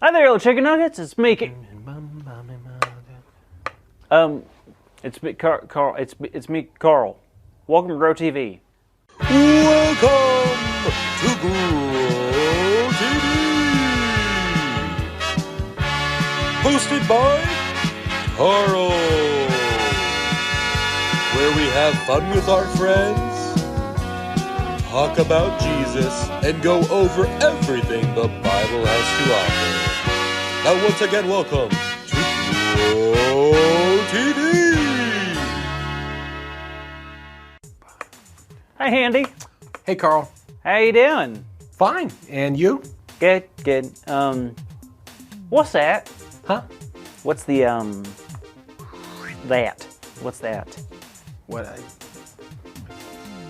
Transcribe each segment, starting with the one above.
Hi there, little chicken nuggets. It's me. It's me, Carl. It's me, Carl. Welcome to Grow TV. Welcome to Grow TV. Hosted by Carl, where we have fun with our friends, talk about Jesus, and go over everything the Bible has to offer. Now, once again, welcome to Grow TV. Hey, Handy. Hey, Carl. How you doing? Fine. And you? Good. What's that? Huh? What's the that? What's that?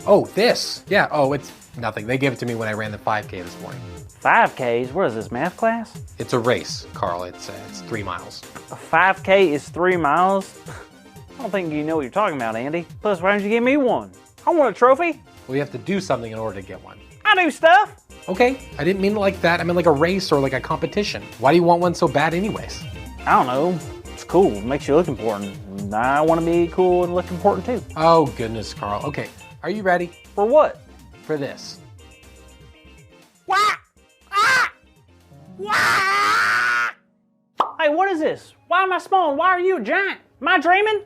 Oh, this. Yeah. Oh, it's nothing. They gave it to me when I ran the 5K this morning. 5Ks? What is this, math class? It's a race, Carl. It's 3 miles. A 5K is 3 miles? I don't think you know what you're talking about, Andy. Plus, why don't you give me one? I want a trophy. Well, you have to do something in order to get one. I do stuff. Okay. I didn't mean it like that. I meant like a race or like a competition. Why do you want one so bad anyways? I don't know. It's cool. It makes you look important. I want to be cool and look important too. Oh, goodness, Carl. Okay. Are you ready For what? for this? Wah! Ah! Wah! Hey, what is this? Why am I small and why are you a giant? Am I dreaming?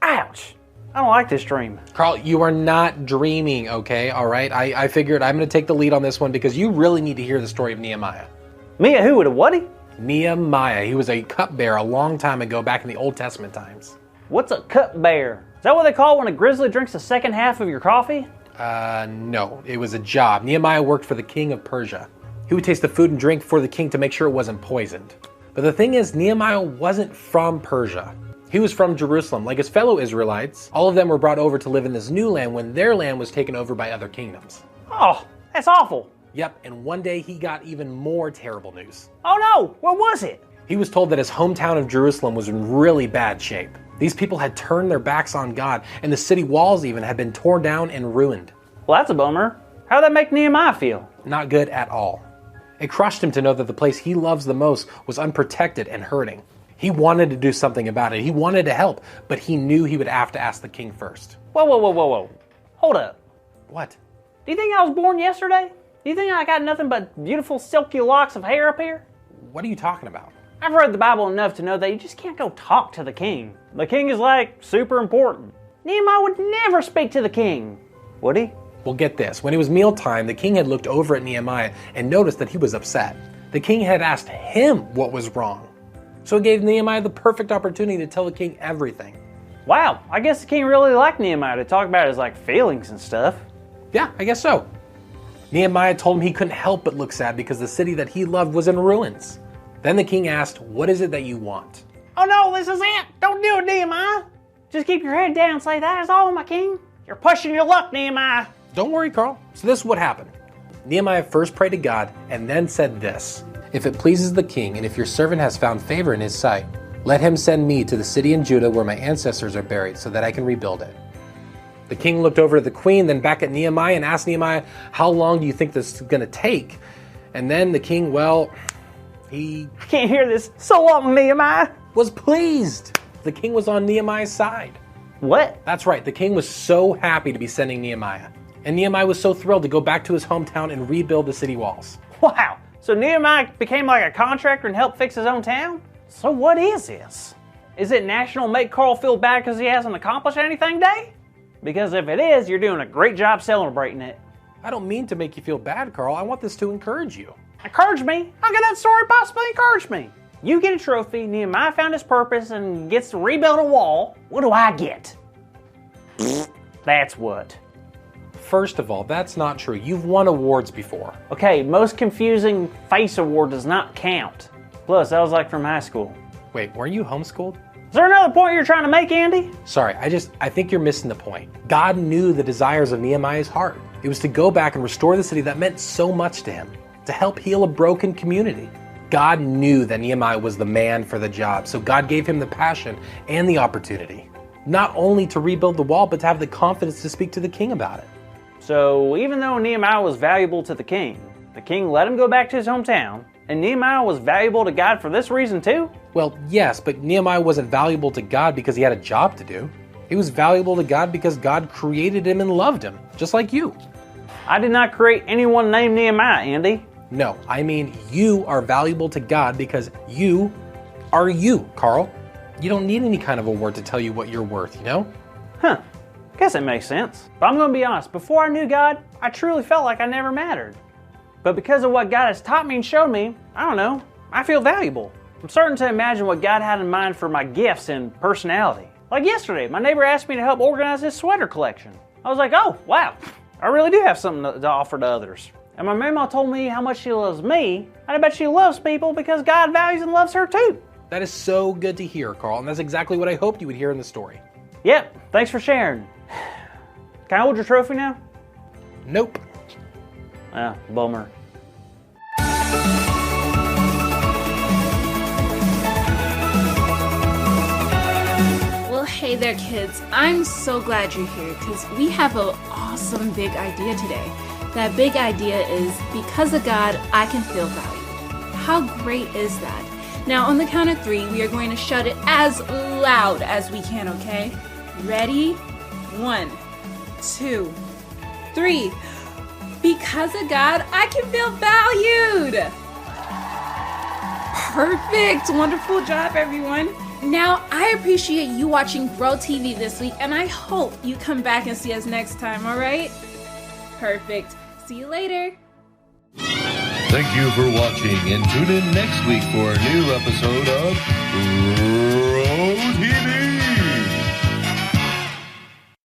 Ouch. I don't like this dream. Carl, you are not dreaming, okay? All right? I figured I'm going to take the lead on this one because you really need to hear the story of Nehemiah. Me a who with a whaty? Nehemiah. He was a cupbearer a long time ago, back in the Old Testament times. What's a cupbearer? Is that what they call it when a grizzly drinks the second half of your coffee? No. It was a job. Nehemiah worked for the king of Persia. He would taste the food and drink for the king to make sure it wasn't poisoned. But the thing is, Nehemiah wasn't from Persia. He was from Jerusalem. Like his fellow Israelites, all of them were brought over to live in this new land when their land was taken over by other kingdoms. Oh, that's awful. Yep, and one day he got even more terrible news. Oh no, what was it? He was told that his hometown of Jerusalem was in really bad shape. These people had turned their backs on God, and the city walls even had been torn down and ruined. Well, that's a bummer. How'd that make Nehemiah feel? Not good at all. It crushed him to know that the place he loves the most was unprotected and hurting. He wanted to do something about it. He wanted to help, but he knew he would have to ask the king first. Whoa. Hold up. What? Do you think I was born yesterday? Do you think I got nothing but beautiful silky locks of hair up here? What are you talking about? I've read the Bible enough to know that you just can't go talk to the king. The king is like super important. Nehemiah would never speak to the king, would he? Well, get this. When it was mealtime, the king had looked over at Nehemiah and noticed that he was upset. The king had asked him what was wrong. So it gave Nehemiah the perfect opportunity to tell the king everything. Wow, I guess the king really liked Nehemiah to talk about his feelings and stuff. Yeah, I guess so. Nehemiah told him he couldn't help but look sad because the city that he loved was in ruins. Then the king asked, "What is it that you want?" Oh no, this is it! Don't do it, Nehemiah! Just keep your head down and say, "That is all, my king." You're pushing your luck, Nehemiah. Don't worry, Carl. So this is what happened. Nehemiah first prayed to God and then said this: "If it pleases the king, and if your servant has found favor in his sight, let him send me to the city in Judah where my ancestors are buried so that I can rebuild it." The king looked over at the queen, then back at Nehemiah and asked Nehemiah, "How long do you think this is going to take?" And then the king, he I can't hear this. So long, Nehemiah. was pleased. The king was on Nehemiah's side. What? That's right, the king was so happy to be sending Nehemiah. And Nehemiah was so thrilled to go back to his hometown and rebuild the city walls. Wow. So Nehemiah became like a contractor and helped fix his own town? So what is this? Is it National Make Carl Feel Bad because he hasn't accomplished anything Day? Because if it is, you're doing a great job celebrating it. I don't mean to make you feel bad, Carl. I want this to encourage you. Encourage me? How can that story possibly encourage me? You get a trophy, Nehemiah found his purpose and gets to rebuild a wall. What do I get? That's what. First of all, that's not true. You've won awards before. Okay, most confusing face award does not count. Plus, that was from high school. Wait, weren't you homeschooled? Is there another point you're trying to make, Andy? Sorry, I think you're missing the point. God knew the desires of Nehemiah's heart. It was to go back and restore the city that meant so much to him, to help heal a broken community. God knew that Nehemiah was the man for the job, so God gave him the passion and the opportunity, not only to rebuild the wall, but to have the confidence to speak to the king about it. So even though Nehemiah was valuable to the king let him go back to his hometown, And Nehemiah was valuable to God for this reason too? Well, yes, but Nehemiah wasn't valuable to God because he had a job to do. He was valuable to God because God created him and loved him, just like you. I did not create anyone named Nehemiah, Andy. No, I mean you are valuable to God because you are you, Carl. You don't need any kind of award to tell you what you're worth, you know? Huh. Guess it makes sense. But I'm going to be honest, before I knew God, I truly felt like I never mattered. But because of what God has taught me and showed me, I don't know, I feel valuable. I'm starting to imagine what God had in mind for my gifts and personality. Like yesterday, my neighbor asked me to help organize his sweater collection. I was like, oh, wow, I really do have something to offer to others. And my mama told me how much she loves me, and I bet she loves people because God values and loves her too. That is so good to hear, Carl, and that's exactly what I hoped you would hear in the story. Yep, thanks for sharing. Can I hold your trophy now? Nope. Ah, bummer. Well, hey there, kids. I'm so glad you're here because we have an awesome big idea today. That big idea is, because of God, I can feel valued. How great is that? Now, on the count of 3, we are going to shout it as loud as we can, okay? Ready? 1, 2, 3. Because of God, I can feel valued. Perfect. Wonderful job, everyone. Now, I appreciate you watching Grow TV this week, and I hope you come back and see us next time, all right? Perfect. See you later. Thank you for watching, and tune in next week for a new episode of